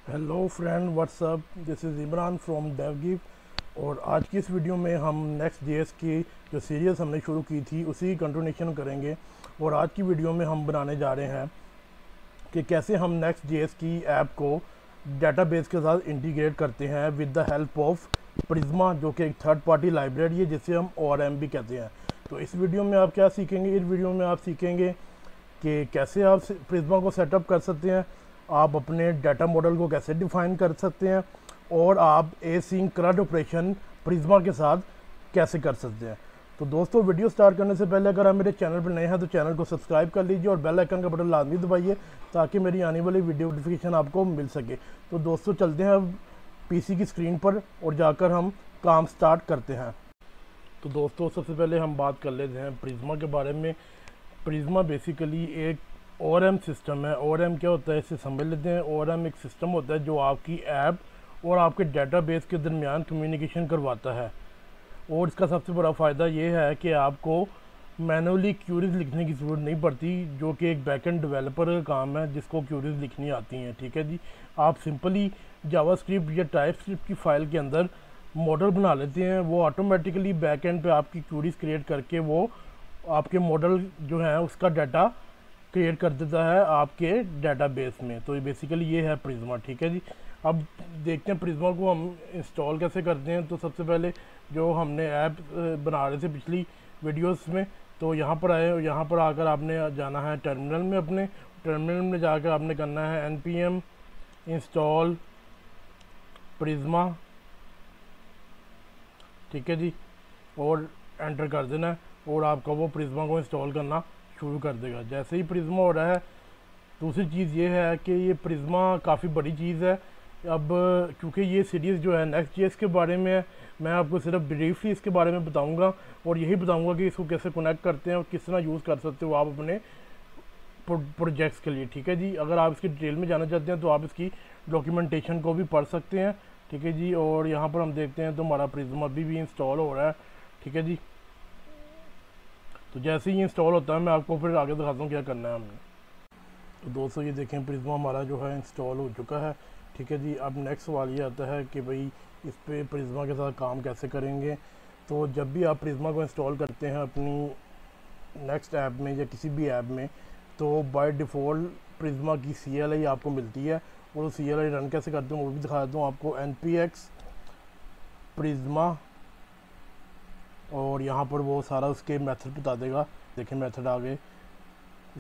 Hello friend, what's up. This is Imran from डेवगिव। और आज की इस वीडियो में हम नेक्स्ट जेएस की जो सीरीज़ हमने शुरू की थी उसी की कंटिन्यूशन करेंगे। और आज की वीडियो में हम बनाने जा रहे हैं कि कैसे हम नेक्स्ट जेएस की ऐप को डेटाबेस के साथ इंटीग्रेट करते हैं with the help of Prisma, जो कि एक थर्ड पार्टी लाइब्रेरी है जिसे हम ORM भी कहते हैं। तो इस वीडियो में आप क्या सीखेंगे? इस वीडियो में आप सीखेंगे कि कैसे आप प्रिज्मा को सेटअप कर सकते हैं, आप अपने डाटा मॉडल को कैसे डिफाइन कर सकते हैं, और आप एसिंक CRUD ऑपरेशन प्रिज्मा के साथ कैसे कर सकते हैं। तो दोस्तों, वीडियो स्टार्ट करने से पहले अगर आप मेरे चैनल पर नए हैं तो चैनल को सब्सक्राइब कर लीजिए और बेल आइकन का बटन लाजमी दबाइए ताकि मेरी आने वाली वीडियो नोटिफिकेशन आपको मिल सके। तो दोस्तों, चलते हैं अब पीसी की स्क्रीन पर और जाकर हम काम स्टार्ट करते हैं। तो दोस्तों, सबसे पहले हम बात कर लेते हैं प्रिज्मा के बारे में। प्रिज्मा बेसिकली एक ORM सिस्टम है। ORM क्या होता है, इसे समझ लेते हैं। ORM एक सिस्टम होता है जो आपकी ऐप और आपके डेटाबेस के दरमियान कम्युनिकेशन करवाता है। और इसका सबसे बड़ा फ़ायदा ये है कि आपको मैनुअली क्यूरीज लिखने की ज़रूरत नहीं पड़ती, जो कि एक बैकएंड डेवलपर का काम है जिसको क्यूरीज लिखनी आती हैं। ठीक है जी, आप सिंपली जावास्क्रिप्ट या टाइपस्क्रिप्ट की फ़ाइल के अंदर मॉडल बना लेते हैं। वो ऑटोमेटिकली बैकएंड पे आपकी क्यूरीज क्रिएट करके वो आपके मॉडल जो है उसका डाटा क्रिएट कर देता है आपके डाटाबेस में। तो बेसिकली ये है प्रिज्मा। ठीक है जी, अब देखते हैं प्रिज्मा को हम इंस्टॉल कैसे करते हैं। तो सबसे पहले जो हमने ऐप बना रहे थे पिछली वीडियोस में, तो यहाँ पर आए और यहाँ पर आकर आपने जाना है टर्मिनल में। अपने टर्मिनल में जाकर आपने करना है npm इंस्टॉल प्रिज्मा। ठीक है जी, और एंटर कर देना है और आपका वो प्रिज्मा को इंस्टॉल करना शुरू कर देगा। जैसे ही प्रिज्मा हो रहा है, दूसरी चीज़ ये है कि ये प्रिज्मा काफ़ी बड़ी चीज़ है। अब क्योंकि ये सीरीज़ जो है नेक्स्ट जेएस के बारे में है, मैं आपको सिर्फ ब्रीफली इसके बारे में बताऊंगा और यही बताऊंगा कि इसको कैसे कनेक्ट करते हैं और किस तरह यूज़ कर सकते हो आप अपने प्रोजेक्ट्स के लिए। ठीक है जी, अगर आप इसकी डिटेल में जाना चाहते हैं तो आप इसकी डॉक्यूमेंटेशन को भी पढ़ सकते हैं। ठीक है जी, और यहाँ पर हम देखते हैं तो हमारा प्रिज्मा अभी भी इंस्टॉल हो रहा है। ठीक है जी, तो जैसे ही इंस्टॉल होता है मैं आपको फिर आगे दिखाता हूँ क्या करना है हमने। तो दोस्तों, ये देखें प्रिज्मा हमारा जो है इंस्टॉल हो चुका है। ठीक है जी, अब नेक्स्ट सवाल ये आता है कि भाई इस पे प्रिज्मा के साथ काम कैसे करेंगे। तो जब भी आप प्रिज्मा को इंस्टॉल करते हैं अपनी नेक्स्ट ऐप में या किसी भी ऐप में, तो बाय डिफ़ॉल्ट प्रिज्मा की CLI आपको मिलती है। और CLI रन कैसे करते हैं वो भी दिखा देता हूँ आपको। npx प्रिज्मा, और यहाँ पर वो सारा उसके मेथड बता देगा। देखें मेथड आ गए,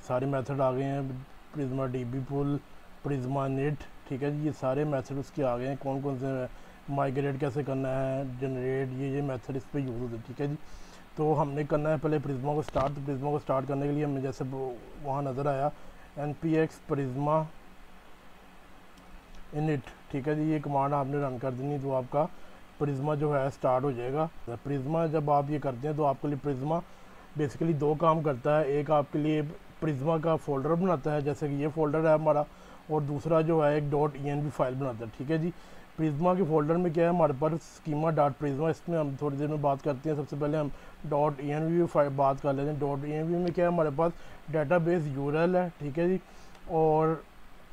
सारे मेथड आ गए हैं। प्रिज्मा DB पुल, प्रिज्मा निट। ठीक है जी, ये सारे मेथड उसके आ गए हैं। कौन कौन से माइग्रेट कैसे करना है, जनरेट, ये मेथड इस पर यूज़ होते हैं। ठीक है जी, तो हमने करना है पहले प्रिज्मा को स्टार्ट। तो प्रिज्मा को स्टार्ट करने के लिए हमें जैसे वहाँ नज़र आया npx प्रिज्मा इनिट। ठीक है जी, ये कमांड आपने रन कर देनी तो आपका प्रिज्मा जो है स्टार्ट हो जाएगा। प्रिज्मा जब आप ये करते हैं तो आपके लिए प्रिज्मा बेसिकली दो काम करता है। एक आपके लिए प्रिज्मा का फोल्डर बनाता है, जैसे कि ये फोल्डर है हमारा, और दूसरा जो है एक .env फाइल बनाता है। ठीक है जी, प्रिज्मा के फोल्डर में क्या है हमारे पास स्कीमा डॉट प्रिज्मा, इसमें हम थोड़ी देर में बात करते हैं। सबसे पहले हम .env फाइल बात कर लेते हैं। .env में क्या है हमारे पास डेटाबेस URL है। ठीक है जी, और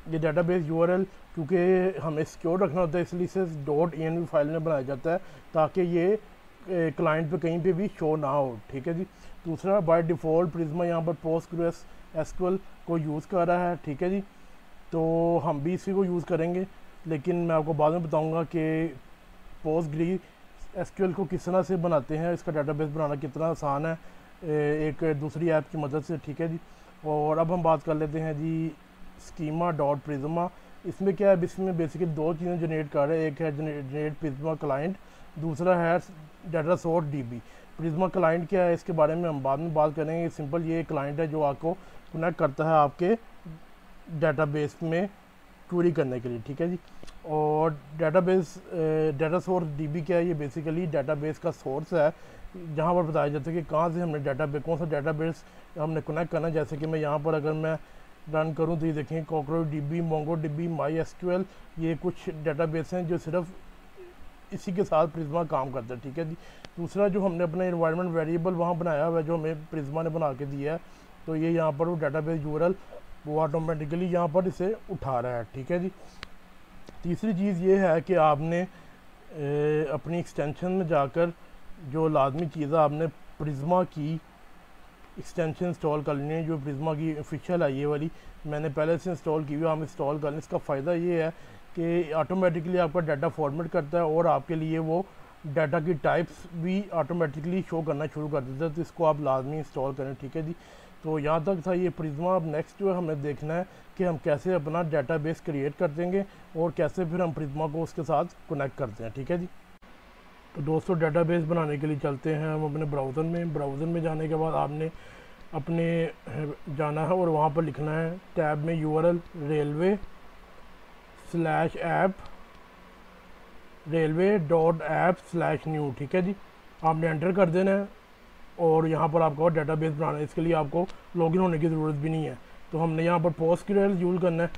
ये डेटाबेस URL क्योंकि हमें सिक्योर रखना होता है इसलिए इसे .env फाइल में बनाया जाता है ताकि ये क्लाइंट पे कहीं पे भी शो ना हो। ठीक है जी, दूसरा बाय डिफ़ॉल्ट प्रिज्मा यहाँ पर PostgreSQL को यूज़ कर रहा है। ठीक है जी, तो हम भी इसी को यूज़ करेंगे, लेकिन मैं आपको बाद में बताऊंगा कि PostgreSQL को किस तरह से बनाते हैं, इसका डेटाबेस बनाना कितना आसान है एक दूसरी ऐप की मदद से। ठीक है जी, और अब हम बात कर लेते हैं जी स्कीमा डॉट प्रिज्मा। इसमें क्या है, इसमें बेसिकली दो चीज़ें जनरेट कर रहे हैं। एक है जनरेट प्रिज्मा क्लाइंट, दूसरा है data source DB। Prisma client क्या है इसके बारे में हम बाद में बात करेंगे। सिंपल ये क्लाइंट है जो आपको कनेक्ट करता है आपके डेटाबेस में क्वेरी करने के लिए। ठीक है जी, और डाटा सोर्स DB क्या है, ये बेसिकली डेटाबेस का सोर्स है जहाँ पर बताया जाता है कि कहाँ से हमने डेटाबेस, कौन सा डेटाबेस हमने कनेक्ट करना है। जैसे कि मैं यहाँ पर अगर मैं रन करूँ तो ये देखें CockroachDB, MongoDB, MySQL, ये कुछ डेटाबेस हैं जो सिर्फ इसी के साथ प्रिज्मा काम करता है। ठीक है जी, दूसरा जो हमने अपना इन्वायरमेंट वेरिएबल वहाँ बनाया हुआ है जो हमें प्रिज्मा ने बना के दिया है, तो ये यहाँ पर वो डेटाबेस URL वो ऑटोमेटिकली यहाँ पर इसे उठा रहा है। ठीक है जी, तीसरी चीज़ ये है कि आपने अपनी एक्सटेंशन में जाकर जो लाजमी चीज़ है, आपने प्रिज्मा की एक्सटेंशन इंस्टॉल कर लेनी है। जो प्रिज्मा की ऑफिशियल है ये वाली, मैंने पहले से इंस्टॉल की हुई, हम इंस्टॉल कर लें। इसका फ़ायदा ये है कि ऑटोमेटिकली आपका डाटा फॉर्मेट करता है और आपके लिए वो डाटा की टाइप्स भी ऑटोमेटिकली शो करना शुरू कर देता है। तो इसको आप लाजमी इंस्टॉल करें, ठीक है जी। तो यहाँ तक था ये प्रिज्मा। अब नेक्स्ट जो है हमें देखना है कि हम कैसे अपना डाटाबेस क्रिएट कर देंगे और कैसे फिर हम प्रिज्मा को उसके साथ कनेक्ट करते हैं, ठीक है जी। तो दोस्तों डाटाबेस बनाने के लिए चलते हैं हम अपने ब्राउज़र में जाने के बाद आपने अपने जाना है और वहाँ पर लिखना है टैब में URL railway.app/new, ठीक है जी। आपने एंटर कर देना है और यहाँ पर आपको डाटाबेस बनाना है। इसके लिए आपको लॉगिन होने की ज़रूरत भी नहीं है। तो हमने यहाँ पर PostgreSQL यूज़ करना है।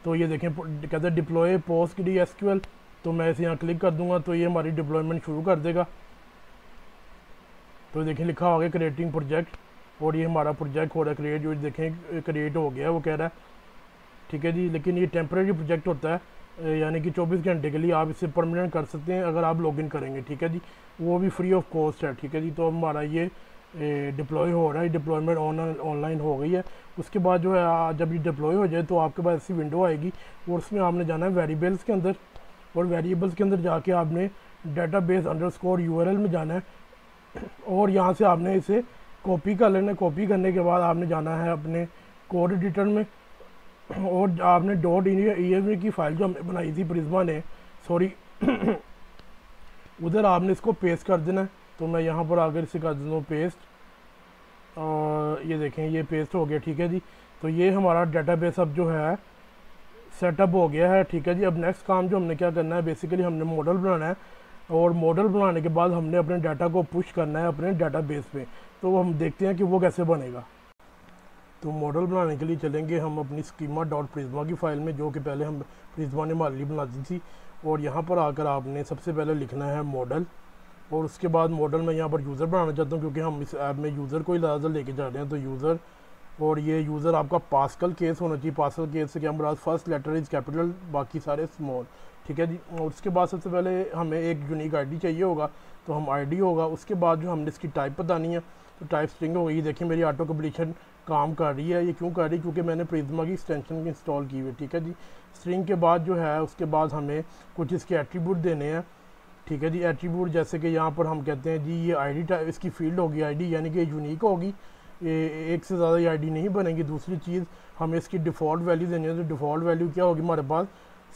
तो ये देखें कहते हैं डिप्लॉय PostgreSQL, तो मैं इसे यहाँ क्लिक कर दूंगा तो ये हमारी डिप्लॉयमेंट शुरू कर देगा। तो देखें लिखा हो गया क्रिएटिंग प्रोजेक्ट और ये हमारा प्रोजेक्ट हो रहा है क्रिएट। जो देखें क्रिएट हो गया वो कह रहा है, ठीक है जी। लेकिन ये टेम्परेरी प्रोजेक्ट होता है, यानी कि 24 घंटे के लिए। आप इसे परमानेंट कर सकते हैं अगर आप लॉगिन करेंगे, ठीक है जी। वो भी फ्री ऑफ कॉस्ट है, ठीक है जी। तो हमारा ये डिप्लॉय हो रहा है, डिप्लॉयमेंट ऑनलाइन हो गई है। उसके बाद जो है जब ये डिप्लॉय हो जाए तो आपके पास ऐसी विंडो आएगी और उसमें आपने जाना है वेरिएबल्स के अंदर, और वेरिएबल्स के अंदर जाके आपने database_URL में जाना है और यहाँ से आपने इसे कॉपी कर लेना है। कॉपी करने के बाद आपने जाना है अपने कोड एडिटर में और आपने .env की फ़ाइल जो हमने बनाई थी प्रिज्मा ने, सॉरी उधर आपने इसको पेस्ट कर देना है। तो मैं यहाँ पर आकर इसे कर देता हूँ पेस्ट, और ये देखें ये पेस्ट हो गया, ठीक है जी। तो ये हमारा डाटाबेस अब जो है सेटअप हो गया है, ठीक है जी। अब नेक्स्ट काम जो हमने क्या करना है, बेसिकली हमने मॉडल बनाना है और मॉडल बनाने के बाद हमने अपने डाटा को पुश करना है अपने डाटाबेस पे। तो हम देखते हैं कि वो कैसे बनेगा। तो मॉडल बनाने के लिए चलेंगे हम अपनी schema.prisma की फ़ाइल में, जो कि पहले हम प्रिज्मा ने हमारे लिए बना दी थी। और यहाँ पर आकर आपने सबसे पहले लिखना है मॉडल, और उसके बाद मॉडल में यहाँ पर यूज़र बनाना चाहता हूँ क्योंकि हम इस ऐप में यूज़र को ही ज़्यादा लेके जा रहे हैं। तो यूज़र, और ये यूज़र आपका पास्कल केस होना चाहिए। पास्कल केस से क्या मुराद, फर्स्ट लेटर इज़ कैपिटल, बाकी सारे स्मॉल, ठीक है जी। और उसके बाद सबसे पहले हमें एक यूनिक आईडी चाहिए होगा, तो हम आईडी होगा। उसके बाद जो हमने इसकी टाइप बतानी है, तो टाइप स्ट्रिंग होगी। देखिए मेरी ऑटो कंप्लीशन काम कर रही है। ये क्यों कर रही है, क्योंकि मैंने प्रिज्मा की एक्सटेंशन इंस्टॉल की हुई है, ठीक है जी। स्ट्रिंग के बाद जो है उसके बाद हमें कुछ इसके एट्रीब्यूट देने हैं, ठीक है जी। एट्रीब्यूट जैसे कि यहाँ पर हम कहते हैं जी ये आईडी टाइप इसकी फील्ड होगी आईडी, यानी कि यूनिक होगी, एक से ज़्यादा ये आईडी नहीं बनेगी। दूसरी चीज़ हमें इसकी डिफ़ॉल्ट वैल्यू देनी है। तो डिफ़ॉल्ट वैल्यू क्या होगी हमारे पास,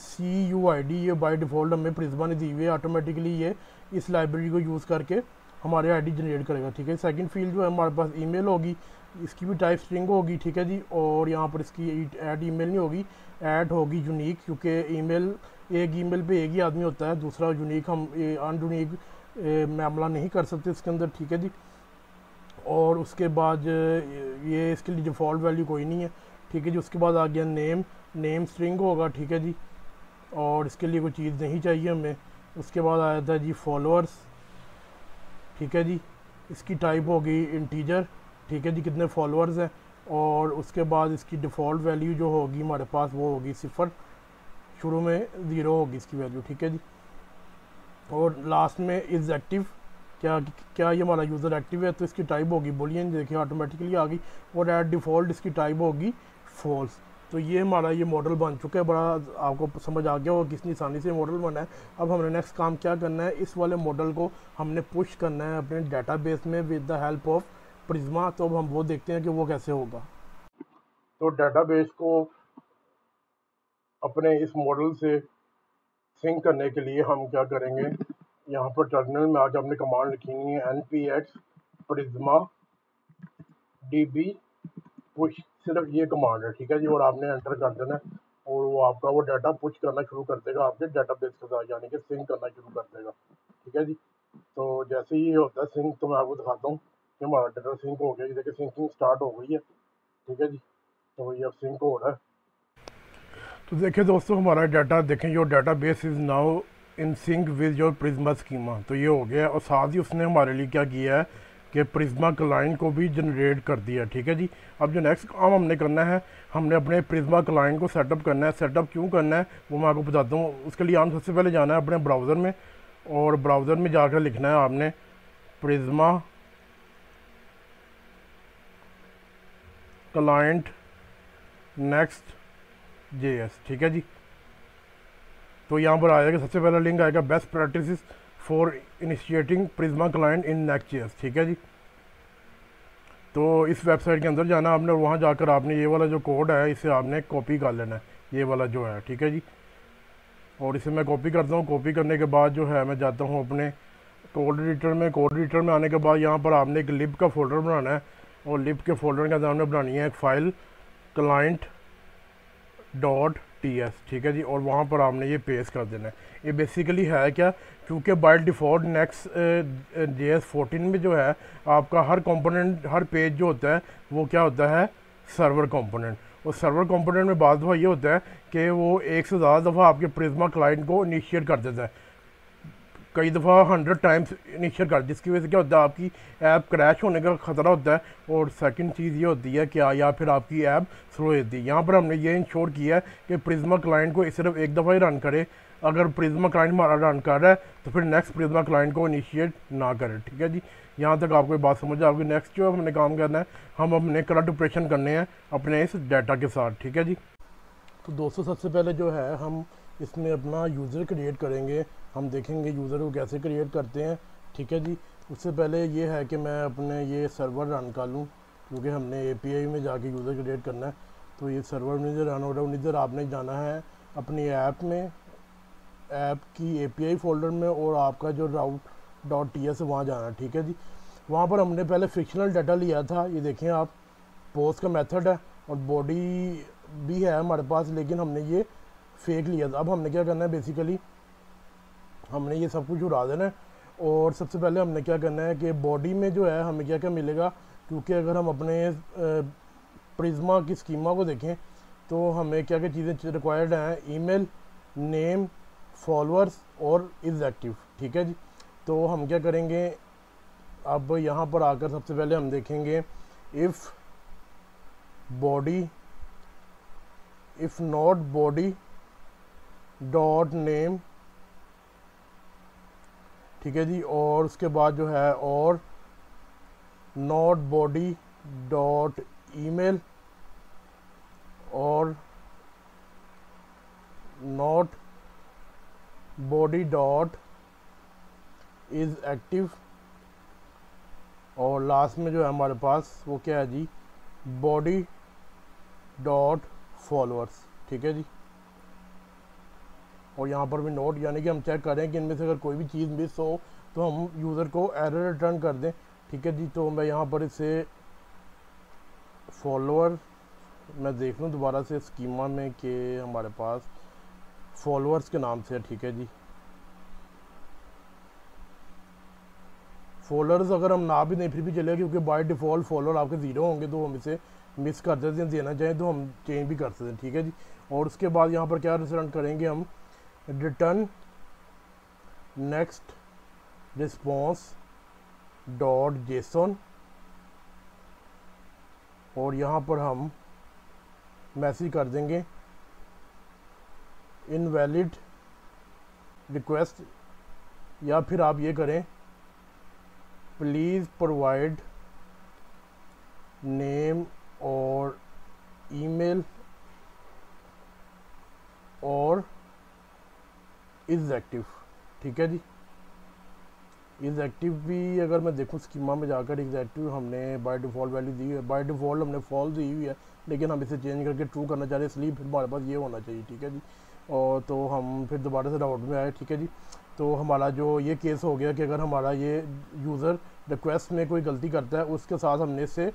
CUID, ये बाय डिफ़ॉल्ट हमें प्रिज्मा ने दी हुई है। ऑटोमेटिकली ये इस लाइब्रेरी को यूज़ करके हमारे आईडी जनरेट करेगा, ठीक है। सेकंड फील्ड जो है हमारे पास ईमेल होगी, इसकी भी टाइप स्ट्रिंग होगी, ठीक है जी। और यहाँ पर इसकी ऐड ईमेल नहीं होगी, ऐड होगी यूनिक, क्योंकि ईमेल एक ईमेल पे एक ही आदमी होता है, दूसरा यूनिक हम अनयूनिक मामला नहीं कर सकते इसके अंदर, ठीक है जी। और उसके बाद ये इसके लिए डिफ़ॉल्ट वैल्यू कोई नहीं है, ठीक है जी। उसके बाद आ गया नेम स्ट्रिंग होगा, ठीक है जी। और इसके लिए कोई चीज़ नहीं चाहिए हमें। उसके बाद आया था जी फॉलोअर्स, ठीक है जी। इसकी टाइप होगी इंटीजर, ठीक है जी, कितने फॉलोअर्स हैं। और उसके बाद इसकी डिफ़ॉल्ट वैल्यू जो होगी हमारे पास वो होगी 0, शुरू में 0 होगी इसकी वैल्यू, ठीक है जी। और लास्ट में इज़ एक्टिव, क्या ये हमारा यूज़र एक्टिव है, तो इसकी टाइप होगी बुलियन, देखिए ऑटोमेटिकली आ गई। और एट डिफ़ॉल्ट इसकी टाइप होगी फॉल्स। तो ये हमारा ये मॉडल बन चुका है। बड़ा आपको समझ आ गया होगा कितनी आसानी से मॉडल बना है। अब हमने नेक्स्ट काम क्या करना है, इस वाले मॉडल को हमने पुश करना है अपने डाटाबेस में with the help of Prisma. तो अब हम वो देखते हैं कि वो कैसे होगा। तो डाटाबेस को अपने इस मॉडल से सिंक करने के लिए हम क्या करेंगे, यहाँ पर टर्मिनल में आके हमने कमांड लिखी है npx prisma db पुश, सिर्फ ये कमांड है, ठीक है जी। और आपने एंटर कर देना है और वो आपका वो डाटा पुश करना शुरू कर देगा आपके डाटाबेस के साथ, यानी कि सिंक करना शुरू कर देगा, ठीक है जी। तो जैसे ही ये होता है सिंक, तो मैं आपको दिखाता हूँ कि हमारा डाटा सिंक हो गया। देखिए सिंकिंग स्टार्ट हो गई है, ठीक है जी। तो ये अब सिंक हो रहा है। तो देखिए दोस्तों हमारा डाटा देखें, your data base is now in sync with your Prisma schema. तो ये हो गया। और साथ ही उसने हमारे लिए क्या किया है, कि प्रिज्मा क्लाइंट को भी जनरेट कर दिया। ठीक है जी। अब जो नेक्स्ट काम हमने करना है, हमने अपने प्रिज्मा क्लाइंट को सेटअप करना है। सेटअप क्यों करना है वो मैं आपको बताता हूँ। उसके लिए हम सबसे पहले जाना है अपने ब्राउज़र में, और ब्राउज़र में जाकर लिखना है आपने प्रिज्मा क्लाइंट नेक्स्ट JS। ठीक है जी। तो यहाँ पर आएगा, सबसे पहला लिंक आएगा best practices for initiating Prisma client in Next JS. ठीक है जी। तो इस वेबसाइट के अंदर जाना आपने, और वहाँ जाकर आपने ये वाला जो कोड है इसे आपने कॉपी कर लेना है, ये वाला जो है। ठीक है जी। और इसे मैं कॉपी करता हूँ। कॉपी करने के बाद जो है मैं जाता हूँ अपने कोड एडिटर में। कोड एडिटर में आने के बाद यहाँ पर आपने एक लिब का फोल्डर बनाना है, और लिब के फोल्डर के अंदर हमने बनानी है एक फाइल client.ts। ठीक है जी। और वहाँ पर आपने ये पेस्ट कर देना है। ये बेसिकली है क्या, क्योंकि बाय डिफ़ॉल्ट नेक्स्ट.js 14 में जो है आपका हर कंपोनेंट, हर पेज जो होता है वो क्या होता है, सर्वर कंपोनेंट। और सर्वर कंपोनेंट में बात दफ़ा ये होता है कि वो एक से ज़्यादा दफ़ा आपके प्रिज्मा क्लाइंट को इनिशिएट कर देता है, कई दफ़ा 100 टाइम्स इनिशिएट कर, जिसकी वजह से क्या होता है, आपकी ऐप क्रैश होने का ख़तरा होता है। और सेकंड चीज़ ये होती है कि या फिर आपकी ऐप स्लो होती है। यहाँ पर हमने ये इंश्योर किया है कि प्रिज्मा क्लाइंट को सिर्फ एक दफ़ा ही रन करे। अगर प्रिज्मा क्लाइंट हमारा रन कर रहा है तो फिर नेक्स्ट प्रिज्मा क्लाइंट को इनिशिएट ना करे। ठीक है जी। यहाँ तक आपको बात समझ आपकी। नेक्स्ट जो हमने काम करना है, हम अपने करंट ऑपरेशन करने हैं अपने इस डाटा के साथ। ठीक है जी। तो दोस्तों सबसे पहले जो है हम इसमें अपना यूज़र क्रिएट करेंगे। हम देखेंगे यूज़र को कैसे क्रिएट करते हैं। ठीक है जी। उससे पहले ये है कि मैं अपने ये सर्वर रन कर लूँ, क्योंकि हमने API में जाके यूज़र क्रिएट करना है। तो ये सर्वर मैनेजर रन हो रहा है। इधर आपने जाना है अपनी ऐप में, ऐप की API फोल्डर में, और आपका जो route.ts है वहाँ जाना है। ठीक है जी। वहाँ पर हमने पहले फिक्शनल डाटा लिया था, ये देखें आप, पोस्ट का मेथड है और बॉडी भी है हमारे पास, लेकिन हमने ये फेक लिया था। अब हमने क्या करना है, बेसिकली हमने ये सब कुछ उड़ा देना है। और सबसे पहले हमने क्या करना है कि बॉडी में जो है हमें क्या क्या मिलेगा, क्योंकि अगर हम अपने प्रिज्मा की स्कीमा को देखें तो हमें क्या क्या चीज़ें रिक्वायर्ड हैं, ईमेल, नेम, फॉलोअर्स और इज़ एक्टिव। ठीक है जी। तो हम क्या करेंगे, अब यहाँ पर आकर सबसे पहले हम देखेंगे if body, if not body dot name. ठीक है जी। और उसके बाद जो है और नॉट बॉडी डॉट ईमेल, और not body dot is active, और लास्ट में जो है हमारे पास वो क्या है जी, बॉडी डॉट फॉलोअर्स। ठीक है जी। और यहाँ पर भी नोट, यानी कि हम चेक करें कि इनमें से अगर कोई भी चीज़ मिस हो तो हम यूज़र को एरर रिटर्न कर दें। ठीक है जी। तो मैं यहाँ पर इसे फॉलोअर मैं देख लूँ दोबारा से स्कीमा में कि हमारे पास फॉलोअर्स के नाम से है। ठीक है जी। फॉलोअर्स अगर हम ना भी नहीं फिर भी चलेगा, क्योंकि बाय डिफ़ॉल्ट फॉलोअर आपके ज़ीरो होंगे, तो हम इसे मिस कर देते हैं, देना चाहें तो हम चेंज भी कर सकते हैं। ठीक है जी। और उसके बाद यहाँ पर क्या रिटर्न करेंगे हम, return next response dot JSON, और यहाँ पर हम मैसेज कर देंगे इनवैलिड रिक्वेस्ट, या फिर आप ये करें प्लीज़ प्रोवाइड नेम और ईमेल और इज़ एक्टिव। ठीक है जी। इज़ एक्टिव भी अगर मैं देखूँ स्कीमा में जाकर, इज़ एक्टिव हमने बाय डिफ़ॉल्ट वैल्यू दी है, बाय डिफ़ॉल्ट हमने फॉल्स दी हुई है, लेकिन हम इसे चेंज करके ट्रू करना चाह रहे हैं, इसलिए फिर हमारे पास ये होना चाहिए। ठीक है जी। और तो हम फिर दोबारा से राउट में आए। ठीक है जी। तो हमारा जो ये केस हो गया कि अगर हमारा ये यूज़र रिक्वेस्ट में कोई गलती करता है, उसके साथ हमने इससे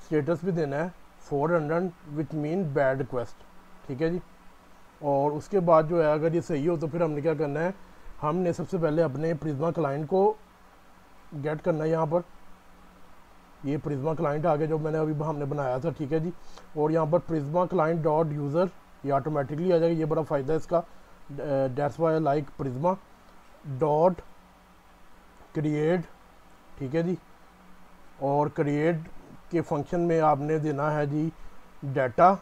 स्टेटस भी देना है 400 विच मीन बैड रिक्वेस्ट। ठीक है जी। और उसके बाद जो है अगर ये सही हो तो फिर हमने क्या करना है, हमने सबसे पहले अपने प्रिज्मा क्लाइंट को गेट करना है। यहाँ पर ये प्रिज्मा क्लाइंट आ गया जो मैंने अभी हमने बनाया था। ठीक है जी। और यहाँ पर प्रिज्मा क्लाइंट डॉट यूज़र ये ऑटोमेटिकली आ जाएगा, ये बड़ा फ़ायदा है इसका, that's why like Prisma dot create. ठीक है जी। और क्रिएट के फंक्शन में आपने देना है जी डाटा,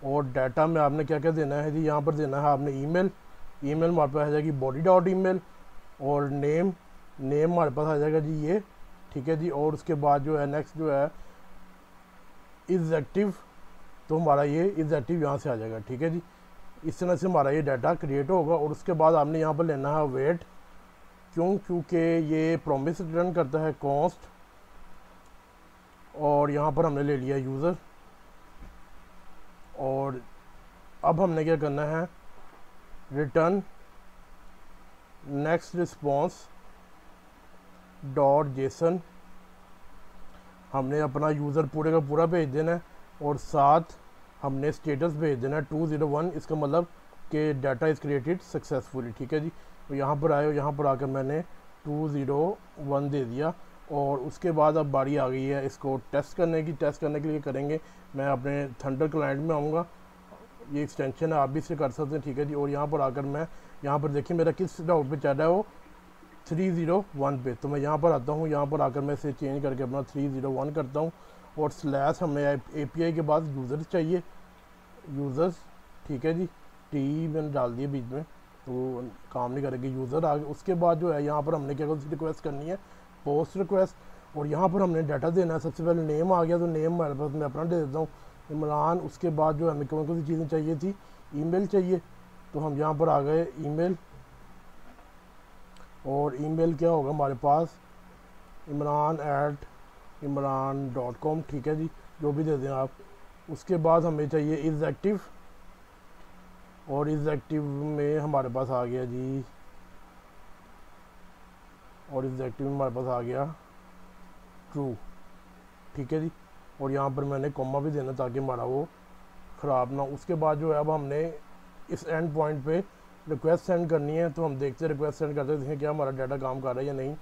और डाटा में आपने क्या क्या देना है जी, यहाँ पर देना है आपने ईमेल हमारे पास आ जाएगी बॉडी डॉट ईमेल, और नेम हमारे पास आ जाएगा जी ये, ठीक है जी। और उसके बाद जो है नेक्स्ट जो है इज़ एक्टिव, तो हमारा ये इज़ एक्टिव यहाँ से आ जाएगा, ठीक है जी। इस तरह से हमारा ये डाटा क्रिएट होगा। और उसके बाद आपने यहाँ पर लेना है वेट, क्योंकि ये प्रॉमिस रिटर्न करता है कॉस्ट, और यहाँ पर हमने ले लिया यूज़र। और अब हमने क्या करना है, return next response dot JSON, हमने अपना यूज़र पूरे का पूरा भेज देना है, और साथ हमने स्टेटस भेज देना है 201, इसका मतलब कि डाटा इज़ क्रिएटेड सक्सेसफुली, ठीक है जी। तो यहाँ पर आए, यहाँ पर आकर मैंने 201 दे दिया। और उसके बाद अब बारी आ गई है इसको टेस्ट करने की। टेस्ट करने के लिए करेंगे, मैं अपने थंडर क्लाइंट में आऊँगा, ये एक्सटेंशन है, आप भी इसे कर सकते हैं, ठीक है जी। और यहाँ पर आकर मैं, यहाँ पर देखिए मेरा किस राउट पे चल रहा है, वो 301 पे, तो मैं यहाँ पर आता हूँ, यहाँ पर आकर मैं इसे चेंज करके अपना 301 करता हूँ। और स्लैश हमें API के बाद यूज़र्स चाहिए, यूज़र्स, ठीक है जी, टी मैंने डाल दिए बीच में तो काम नहीं करेगी, यूज़र आ गए। उसके बाद जो है यहाँ पर हमने क्या रिक्वेस्ट करनी है, पोस्ट रिक्वेस्ट, और यहाँ पर हमने डाटा देना है। सबसे पहले नेम आ गया, तो नेम हमारे पास मैं अपना दे देता हूँ, इमरान। उसके बाद जो हमें कौन कौन सी चीज़ें चाहिए थी, ईमेल चाहिए, तो हम यहाँ पर आ गए ईमेल, और ईमेल क्या होगा हमारे पास, imran@imran.com, ठीक है जी, जो भी दे दें आप। उसके बाद हमें चाहिए इज़ एक्टिव, और इज़ एक्टिव में हमारे पास आ गया जी, और इज़ एक्टिव में हमारे पास आ गया ट्रू, ठीक है जी। और यहाँ पर मैंने कॉमा भी देना ताकि हमारा वो ख़राब ना हो। उसके बाद जो है अब हमने इस एंड पॉइंट पे रिक्वेस्ट सेंड करनी है, तो हम देखते हैं रिक्वेस्ट सेंड करते हैं क्या हमारा डाटा काम कर रहा है या नहीं।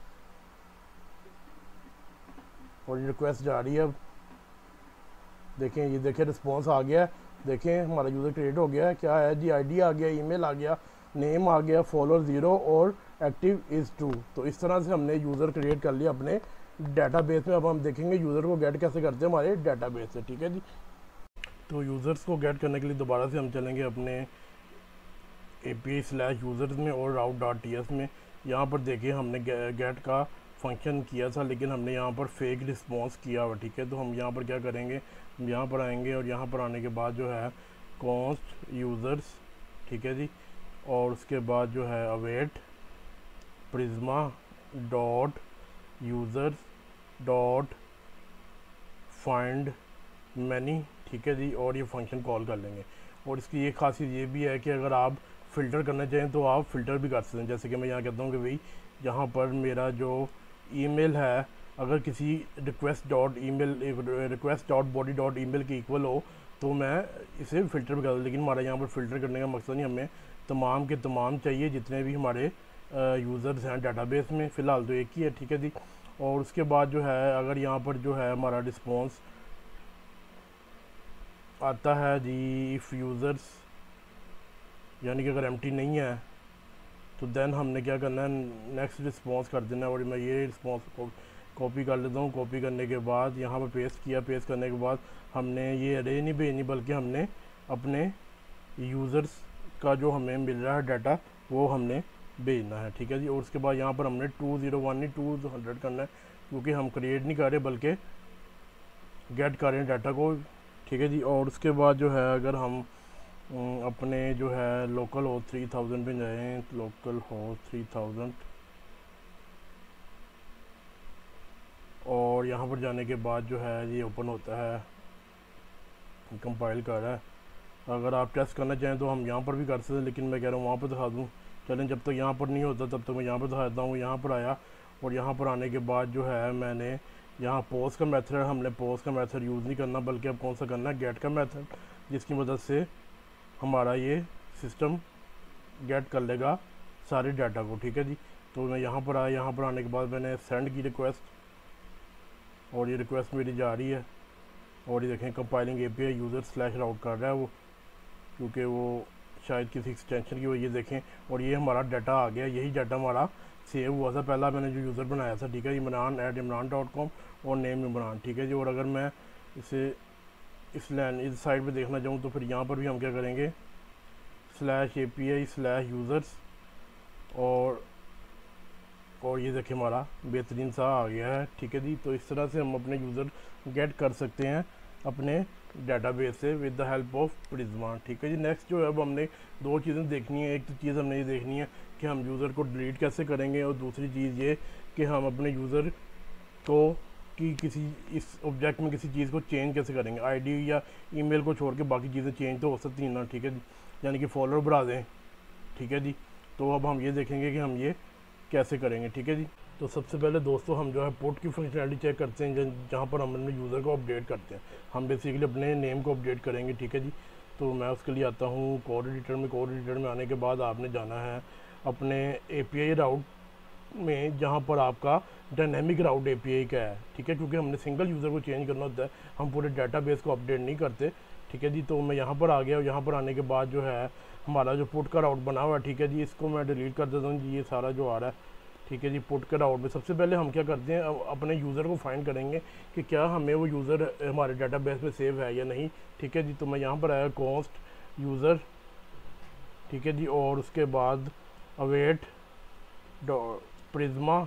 और ये रिक्वेस्ट जा रही है, अब देखें, ये देखें रिस्पॉन्स आ गया है, देखें हमारा यूज़र क्रिएट हो गया है। क्या है जी, आईडी आ गया, ईमेल आ गया, नेम आ गया, फॉलोअर 0 और एक्टिव इज़ ट्रू। तो इस तरह से हमने यूज़र क्रिएट कर लिया अपने डाटाबेस में। अब हम देखेंगे यूज़र को गेट कैसे करते हैं हमारे डाटाबेस से, ठीक है जी। तो यूज़र्स को गेट करने के लिए दोबारा से हम चलेंगे अपने API/यूज़र्स में और route.ts में। यहाँ पर देखिए हमने गेट का फंक्शन किया था, लेकिन हमने यहाँ पर फेक रिस्पॉन्स किया हुआ, ठीक है। तो हम यहाँ पर क्या करेंगे, हम यहाँ पर आएंगे, और यहाँ पर आने के बाद जो है कॉन्स्ट यूज़र्स, ठीक है जी। और उसके बाद जो है await Prisma dot users dot find many, ठीक है जी। और ये फंक्शन कॉल कर लेंगे। और इसकी एक खासियत ये भी है कि अगर आप फ़िल्टर करना चाहें तो आप फ़िल्टर भी कर सकते हैं। जैसे कि मैं यहाँ कहता हूँ कि भाई यहाँ पर मेरा जो ईमेल है, अगर किसी request dot body dot email के इक्वल हो तो मैं इसे फ़िल्टर भी कर दूँ। लेकिन हमारा यहाँ पर फ़िल्टर करने का मकसद नहीं, हमें तमाम के तमाम चाहिए जितने भी हमारे यूज़र्स हैं डाटाबेस में। फ़िलहाल तो एक ही है, ठीक है जी। और उसके बाद जो है अगर यहाँ पर जो है हमारा रिस्पॉन्स आता है जी इफ़ यूज़र्स, यानी कि अगर एम्प्टी नहीं है तो देन हमने क्या करना है, नेक्स्ट रिस्पॉन्स कर देना है। और मैं ये रिस्पॉन्स को कॉपी कर लेता हूँ। कॉपी करने के बाद यहाँ पर पेस्ट किया, पेस्ट करने के बाद हमने ये अरे नहीं भेजनी, बल्कि हमने अपने यूज़र्स का जो हमें मिल रहा है डाटा वो हमने भेजना है, ठीक है जी। और उसके बाद यहाँ पर हमने 201 नहीं 200 करना है, क्योंकि हम क्रिएट नहीं कर रहे बल्कि गेट कर रहे हैं डाटा को, ठीक है जी। और उसके बाद जो है अगर हम अपने जो है लोकल हो 3000 पे जाएँ, लोकल हो 3000, और यहाँ पर जाने के बाद जो है ये ओपन होता है, कंपाइल कर रहा है। अगर आप टेस्ट करना चाहें तो हम यहाँ पर भी कर सकते हैं, लेकिन मैं कह रहा हूँ वहाँ पर दिखा दूँ। चलें, जब तक यहाँ पर नहीं होता तब तक मैं यहाँ पर दिखा देता हूँ। यहाँ पर आया, और यहाँ पर आने के बाद जो है मैंने यहाँ पोस्ट का मेथड, हमने पोस्ट का मेथड यूज़ नहीं करना, बल्कि अब कौन सा करना है, गेट का मेथड, जिसकी मदद से हमारा ये सिस्टम गेट कर लेगा सारे डाटा को, ठीक है जी। तो मैं यहाँ पर आया, यहाँ पर आने के बाद मैंने सेंड की रिक्वेस्ट, और ये रिक्वेस्ट मेरी जा रही है। और ये देखें कंपाइलिंग API यूज़र स्लैश राउट कर रहा है वो, क्योंकि वो शायद किसी एक्सटेंशन की वजह, देखें। और ये हमारा डाटा आ गया, यही डाटा हमारा सेव हुआ था पहला मैंने जो यूज़र बनाया था, ठीक है, imran@imran.com और नेम इमरान, ठीक है जी। और अगर मैं इसे इस साइड पे देखना चाहूँ तो फिर यहाँ पर भी हम क्या करेंगे /API/users और ये देखिए हमारा बेहतरीन सा आ गया है, ठीक है जी। तो इस तरह से हम अपने यूज़र गेट कर सकते हैं अपने डेटाबेस से with the help of Prisma, ठीक है जी। नेक्स्ट जो है अब हमने दो चीज़ें देखनी है। एक तो चीज़ हमने ये देखनी है कि हम यूज़र को डिलीट कैसे करेंगे, और दूसरी चीज़ ये कि हम अपने यूज़र को किसी इस ऑब्जेक्ट में किसी चीज़ को चेंज कैसे करेंगे। आईडी या ईमेल को छोड़ के बाकी चीज़ें चेंज तो हो सकती हैं ना, ठीक है जी, यानी कि फॉलोअर बढ़ा दें, ठीक है जी। तो अब हम ये देखेंगे कि हम ये कैसे करेंगे, ठीक है जी। तो सबसे पहले दोस्तों हम जो है पुट की फंक्शनैलिटी चेक करते हैं, जहाँ पर हम अपने यूज़र को अपडेट करते हैं। हम बेसिकली अपने नेम को अपडेट करेंगे, ठीक है जी। तो मैं उसके लिए आता हूँ कोड एडिटर में आने के बाद आपने जाना है अपने API राउट में, जहाँ पर आपका डायनेमिक राउट API का है, ठीक है, क्योंकि हमने सिंगल यूज़र को चेंज करना होता है, हम पूरे डाटाबेस को अपडेट नहीं करते, ठीक है जी। तो मैं यहाँ पर आ गया और यहाँ पर आने के बाद जो है हमारा जो पुट का राउट बना हुआ है, ठीक है जी, इसको मैं डिलीट कर देता हूँ जी, ये सारा जो आ रहा है, ठीक है जी। पुट के राउट में सबसे पहले हम क्या करते हैं, अपने यूज़र को फाइंड करेंगे कि क्या हमें वो यूज़र हमारे डाटाबेस में सेव है या नहीं, ठीक है जी। तो मैं यहाँ पर आया कॉन्स्ट यूज़र, ठीक है जी, और उसके बाद await Prisma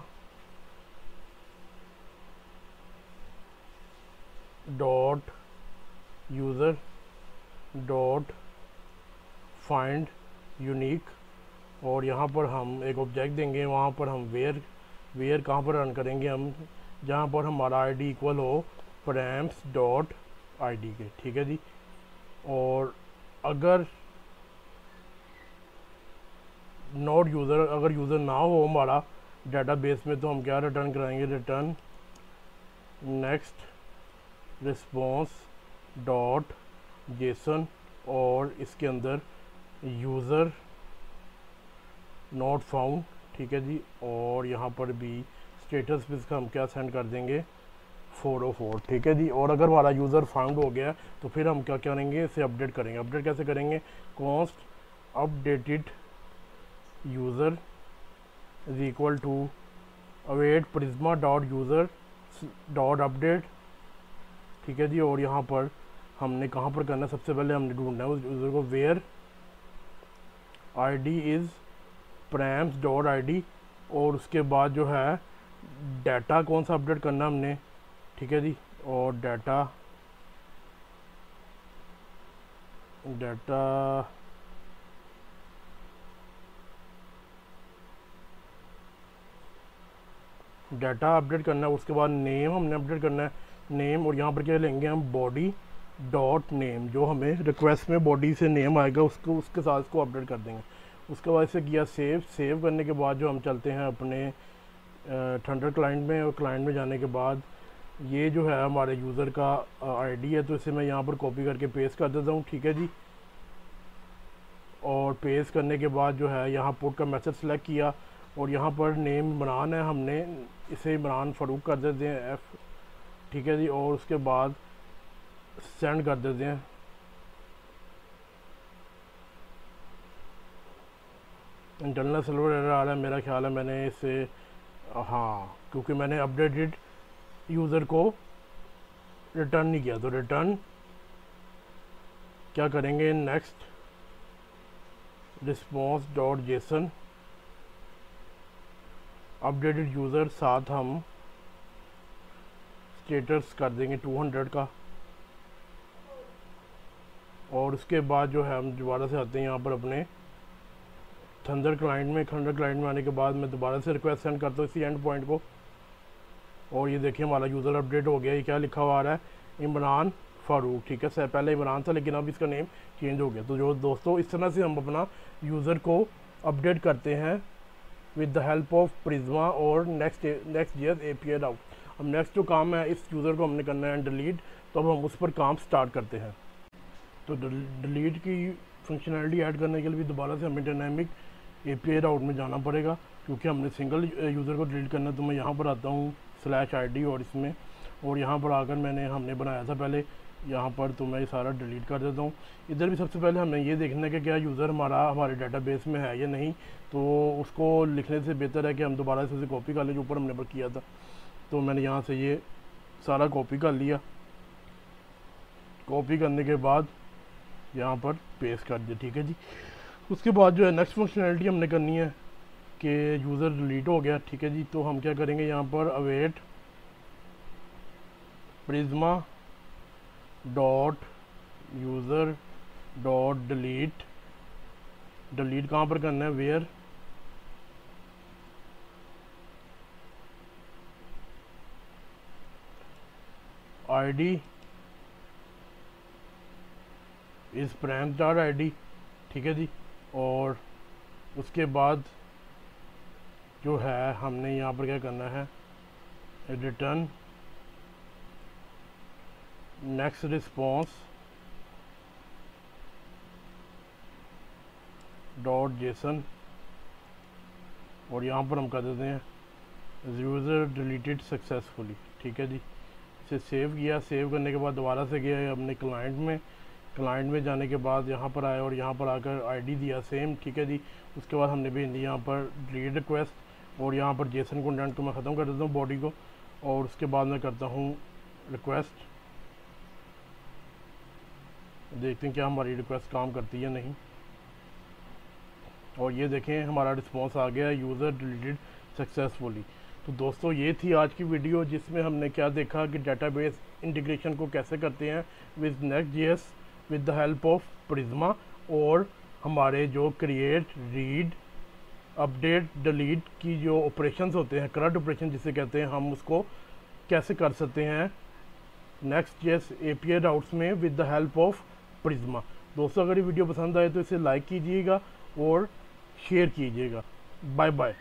dot user dot find unique, और यहाँ पर हम एक ऑब्जेक्ट देंगे, वहाँ पर हम वेयर कहाँ पर रन करेंगे हम, जहाँ पर हमारा आईडी इक्वल हो params.id के, ठीक है जी। और अगर नॉट यूज़र, अगर यूज़र ना हो हमारा डेटाबेस में, तो हम क्या रिटर्न कराएंगे, return next response dot JSON, और इसके अंदर यूज़र नॉट फाउंड, ठीक है जी। और यहाँ पर भी स्टेटस पे इसका हम क्या सेंड कर देंगे 404, ठीक है जी। और अगर हमारा यूज़र फाउंड हो गया तो फिर हम क्या करेंगे, इसे अपडेट करेंगे। अपडेट कैसे करेंगे, const updated user is equal to await Prisma dot user dot update, ठीक है जी। और यहाँ पर हमने कहाँ पर करना है, सबसे पहले हमने ढूंढना है उस यूज़र को, वेयर आईडी इज़ params.id, और उसके बाद जो है डाटा कौन सा अपडेट करना हमने, ठीक है जी। और डाटा अपडेट करना है। उसके बाद नेम हमने अपडेट करना है, नेम, और यहाँ पर क्या लेंगे हम बॉडी डॉट नेम, जो हमें रिक्वेस्ट में बॉडी से नेम आएगा उसको, उसके साथ इसको अपडेट कर देंगे। उसके बाद से किया सेव करने के बाद जो हम चलते हैं अपने थंडर क्लाइंट में, और क्लाइंट में जाने के बाद ये जो है हमारे यूज़र का आईडी है, तो इसे मैं यहाँ पर कॉपी करके पेस्ट कर देता हूँ, ठीक है जी। और पेस्ट करने के बाद जो है यहाँ पुट का मैसेज सेलेक्ट किया, और यहाँ पर नेम इमरान है, हमने इसे इमरान फ़ारूक कर देते हैं F, ठीक है जी। और उसके बाद सेंड कर देते हैं, इंटरनल सर्वर एरर आ रहा है, मेरा ख्याल है मैंने इसे, हाँ, क्योंकि मैंने अपडेटेड यूज़र को रिटर्न नहीं किया, तो रिटर्न क्या करेंगे, next response dot JSON updated user, साथ हम स्टेटस कर देंगे 200 का। और उसके बाद जो है हम दोबारा से आते हैं यहाँ पर अपने थंडर क्लाइंट में आने के बाद मैं दोबारा से रिक्वेस्ट सेंड करता हूँ इसी एंड पॉइंट को, और ये देखिए हमारा यूज़र अपडेट हो गया। ये क्या लिखा हुआ आ रहा है, इमरान फ़ारूक, ठीक है, पहले इमरान था लेकिन अब इसका नेम चेंज हो गया। तो जो दोस्तों इस तरह से हम अपना यूज़र को अपडेट करते हैं with the help of Prisma और नेक्स्ट.js API राउट। अब नेक्स्ट जो काम है, इस यूज़र को हमने करना है डिलीट, तो अब हम उस पर काम स्टार्ट करते हैं। तो डिलीट की फंक्शनैलिटी ऐड करने के लिए भी दोबारा से हमें डायनेमिक API राउट में जाना पड़ेगा, क्योंकि हमने सिंगल यूज़र को डिलीट करना है। तो मैं यहाँ पर आता हूँ /ID और इसमें, और यहाँ पर आकर हमने बनाया था पहले यहाँ पर तो मैं ये सारा डिलीट कर देता हूँ। इधर भी सबसे पहले हमें ये देखना है कि क्या यूज़र हमारा हमारे डेटाबेस में है या नहीं, तो उसको लिखने से बेहतर है कि हम दोबारा से उसे कॉपी कर लें जो ऊपर हमने पर किया था। तो मैंने यहाँ से ये सारा कॉपी कर लिया। कॉपी करने के बाद यहाँ पर पेस्ट कर दिया, ठीक है जी। उसके बाद जो है नेक्स्ट फंक्शनैलिटी हमने करनी है कि यूज़र डिलीट हो गया, ठीक है जी। तो हम क्या करेंगे, यहाँ पर await Prisma dot user dot delete, delete कहाँ पर करना है, वेयर आईडी इस प्राइम स्टार आईडी, ठीक है जी। और उसके बाद जो है हमने यहाँ पर क्या करना है, return next response dot JSON, और यहाँ पर हम कर देते हैं यूज़र डिलीटेड सक्सेसफुली, ठीक है जी। इसे सेव किया, सेव करने के बाद दोबारा से गया हमने क्लाइंट में जाने के बाद यहाँ पर आए और यहाँ पर आकर आईडी दिया सेम, ठीक है जी। उसके बाद हमने भेज दिया यहाँ पर डिलीट रिक्वेस्ट, और यहाँ पर जेसन कंटेंट को मैं ख़त्म कर देता हूँ बॉडी को, और उसके बाद मैं करता हूँ रिक्वेस्ट। देखते हैं क्या हमारी रिक्वेस्ट काम करती है नहीं, और ये देखें हमारा रिस्पॉन्स आ गया, यूज़र डिलीटेड सक्सेसफुली। तो दोस्तों ये थी आज की वीडियो जिसमें हमने क्या देखा कि डेटाबेस इंटीग्रेशन को कैसे करते हैं with Next JS with the help of Prisma, और हमारे जो क्रिएट, रीड, अपडेट, डिलीट की जो ऑपरेशंस होते हैं, करंट ऑपरेशन जिसे कहते हैं, हम उसको कैसे कर सकते हैं नेक्स्ट.js API राउट्स में with the help of Prisma. दोस्तों अगर ये वीडियो पसंद आए तो इसे लाइक कीजिएगा और शेयर कीजिएगा। Bye bye.